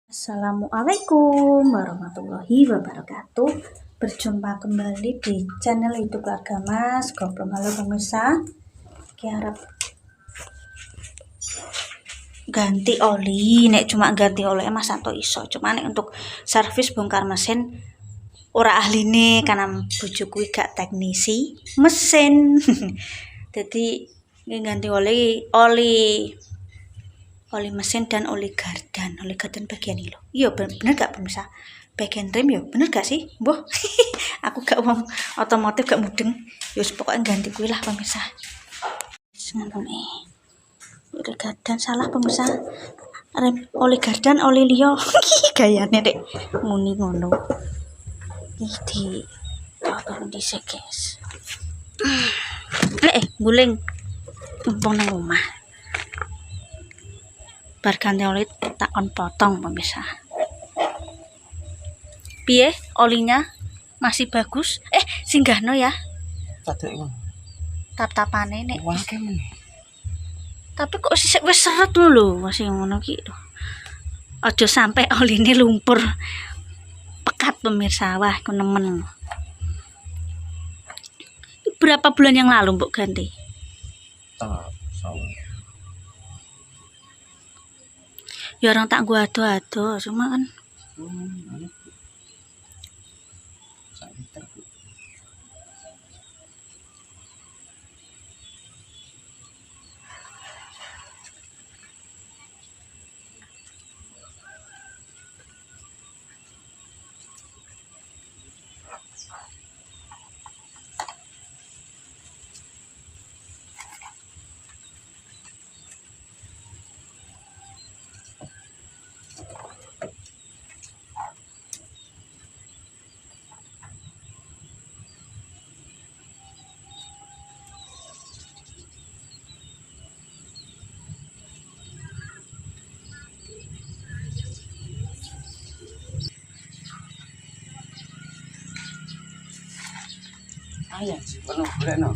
Assalamualaikum warahmatullahi wabarakatuh. Berjumpa kembali di channel YouTube Keluarga Mas Goblong. Halo pemirsa, ki arep ganti oli. Nek cuma ganti oli Mas atau iso. Cuma nek untuk servis bongkar mesin ora ahline karena bojoku gak teknisi mesin. Jadi ganti oli mesin dan oli gardan bagian ini loh. Iya bener gak pemirsa? Bagian rem ya bener gak sih? Boh, aku gak wong otomotif gak mudeng. Yus pokoknya ganti kuwi lah pemirsa. Ngono oli gardan salah pemirsa. Rem oli gardan oli liyo. Gayane dek muni ngono. Iki tolong dhisik guys. Guling mumpung nang omah. Bar ganti oli tak on potong pemirsa. Piye olinya masih bagus? Singgahno ya. Tap-tapane nek. Tapi kok wis seret lho masih ngono ki. Aja sampai oline lumpur pekat pemirsa. Wah, aku nemen. Berapa bulan yang lalu Mbok ganti? Ya orang tak gua ado-ado, cuma kan ayah penuh boleh no.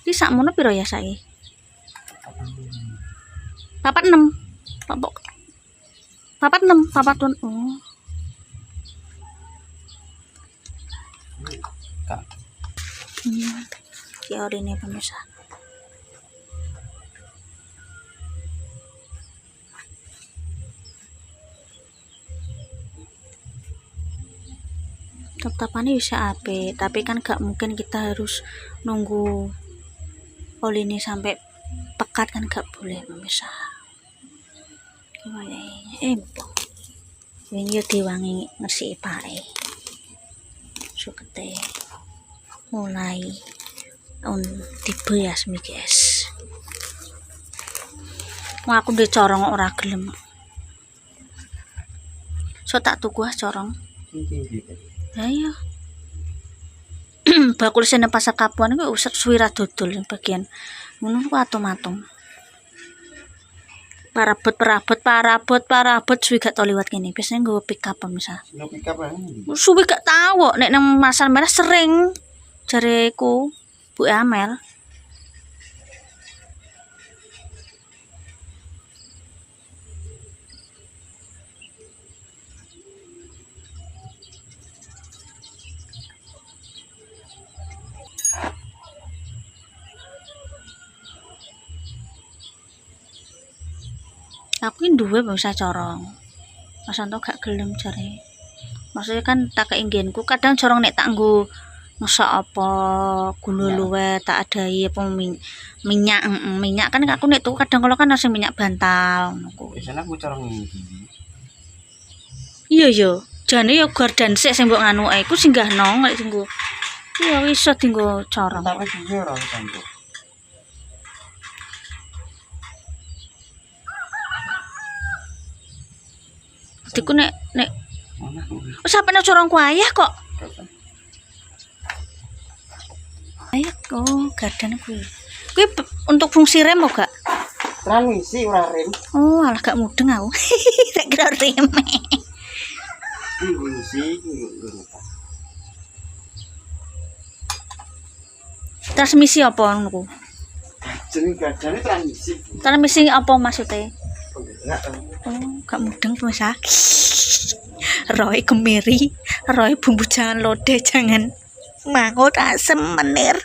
iki sakmono piro ya saiki? 46. Papat 6, papat ton. Oh. Ya ini pemirsa. Tap-tapannya bisa apik, tapi kan gak mungkin kita harus nunggu oli ini sampai pekat, kan gak boleh pemirsa. Gimana ini diwangi ngesik pae sukete mulai dibeas mi guys. Wah, aku udah corong ora gelem, so tak tuku corong ya iya. Bakul sene pasar Kapuan kuwi usah suwira dodol bagian ngono ku atom-atom. Parabot suwi gak tau liwat kene. Biasanya nggo pick up misal. Pick up Suwi gak tau nek nang Masal Merah sering jareku Bu Amel. Aku ini duwe bisa corong. Mas Anto gak gelem jare. Maksudnya kan tak keingginku kadang corong nek tak nggo Masa apa gula luwe tak adai apa minyak minyak kan aku nek tuku kadang kala kan nasi minyak bantal ngono kuwi. Biasanya aku cara ngene. Iya yo, jane yo gardan sik sing mbok nganu iku singgahno lek sing iya iso dienggo corong. Tapi juga ora sampe. Diku nek wis sampe nang corong kuayah kok. Ayo kok gardan kuwi. Kuwi untuk fungsi rem kok gak? Transmisi ora rem. Oh, alah gak mudeng aku. Tak kira rem. Transmisi Transmisi apa ngono? jeneng gardane transmisi. Transmisi apa maksudnya? Enggak Oh, gak mudeng pemirsa. Roy kemiri, Roy bumbu jangan lodeh jangan mangut asem menir.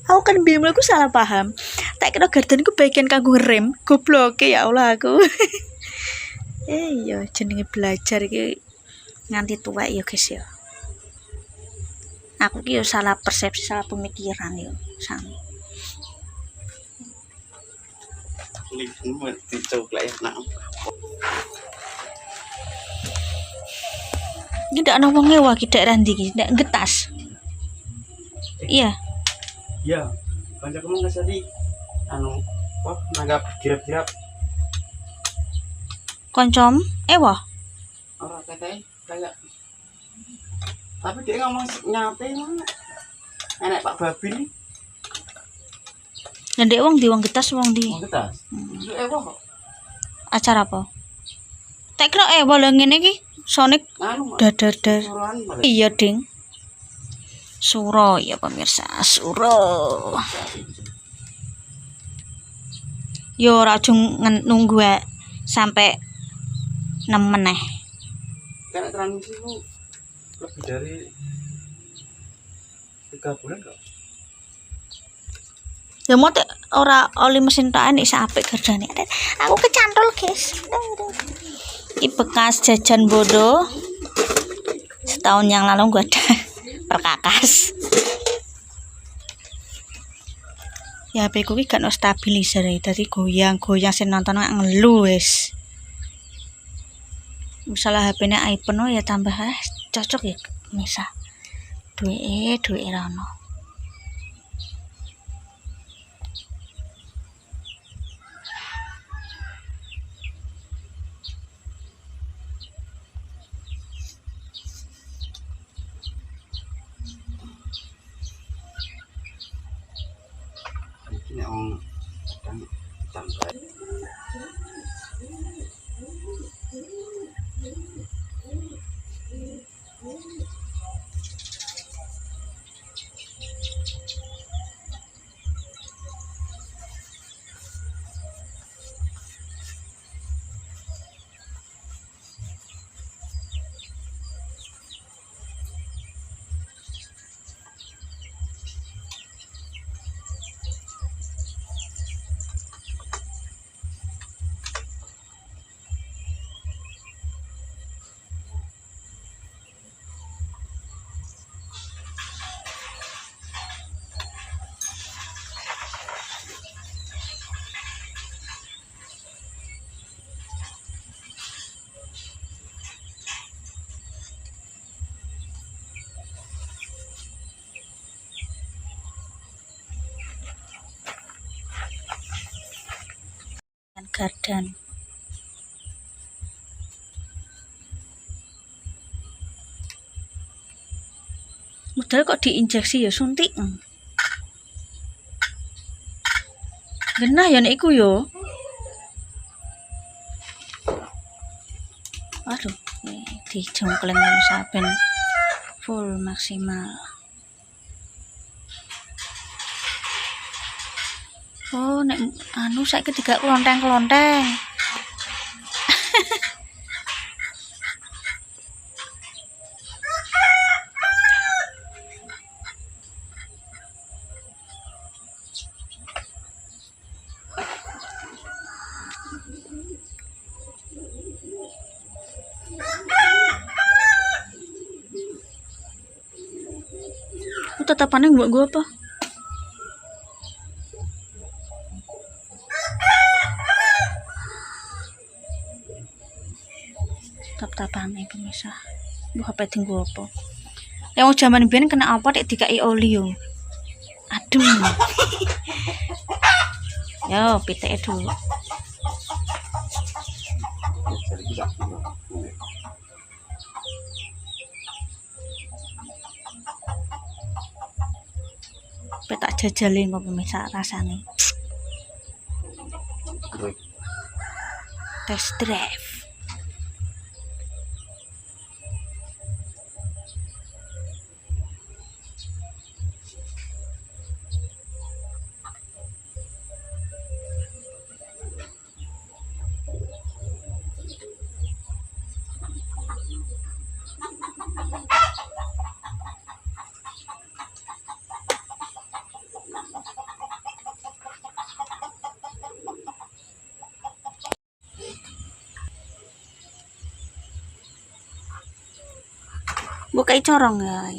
Aku kan bimbel aku salah paham. Tak kira garden ku bagian kanggo rem, goblok ya Allah aku. Iya jenenge belajar iki nganti tua ya guys ya. Aku ki yo salah persepsi, salah pemikiran yo sami. Ini dicoba enak. Ini ndak ana wong ewa ki daerah ndi ki, ndak getas. Iya. Ya, kanca kamu nggak tadi anu apa nanggap girap-girap Koncom ewa. orang katanya kayak tapi dia ngomong nyate mana enak Pak Babi nih Ndek wong di wong getas wong di. mau kita itu kok Acara apa? Tak kira ewa lho ngene iki. Sonic anu dadadar. suruhan balik Iya, Ding. Suro ya pemirsa, suro. Yo ora nunggu sampai 6 meneh. karena transmisi itu lebih dari 3 bulan kok Ya mau ora oli mesin taan isa apik gardane. Aku kecantol, guys. Ini bekas jajan bodoh. Setahun yang lalu gua ada perkakas. Ya HP ku ki gak ono stabilizer dadi goyang-goyang sing nonton ngelu wis. Misalnya HP-nya iPhone ya tambah cocok ya misal. Duwe ra ono. ini orang kadang sampai Gardan. Modal kok diinjeksi ya suntik. Genah ya nek iku yo. Aduh, dijongkleng saben full maksimal. Oh, nek anu saiki digak klonteng-klonteng. tetapannya mbak gue apa? Tetapannya pemirsa. Buah apa tinggu apa? Yang zaman biyen kena apa dek dikai oli yo. Aduh. Yo, pitek dulu. Jadi tidak. Petak jajalin kok pemirsa rasane. Test drive. Bukai corong ya.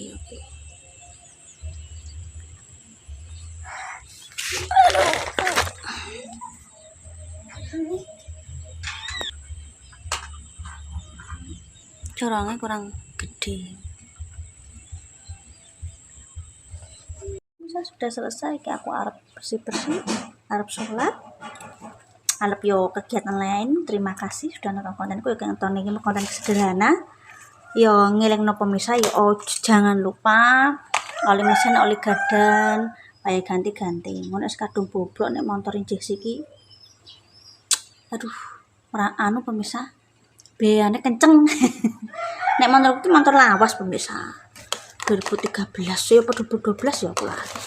Corongnya kurang gede. Sudah selesai, kayak aku arep bersih-bersih, arep sholat, arep yo kegiatan lain. Terima kasih sudah nonton kontenku. Yang nonton ini konten sederhana. Yo ngelingno pemirsa, yo jangan lupa oli mesin, oli gardan, pakai ganti-ganti. Ngono es kadung bobrok nek montor injeksi iki. Aduh, ora anu pemirsa. Beane kenceng. Nek motor iki motor lawas pemirsa. 2013 ya apa 2012 ya aku lali.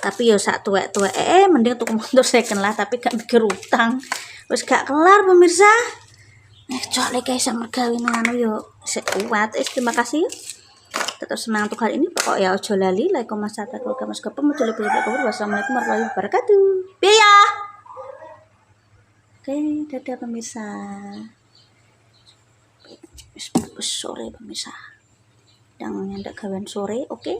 Tapi ya sak tuwek-tuwek mending tuku motor second lah, tapi gak mikir utang. Wis gak kelar pemirsa. Kecuali kayak sama mergawe anu yo kuat. Terima kasih. Tetap semangat untuk hari ini. Pokoknya ojo lali like, comment, subscribe, komen, wassalamualaikum warahmatullahi wabarakatuh. Biaya. Oke, dadah pemirsa. Sore pemirsa. Yang nyandak gawean sore, oke.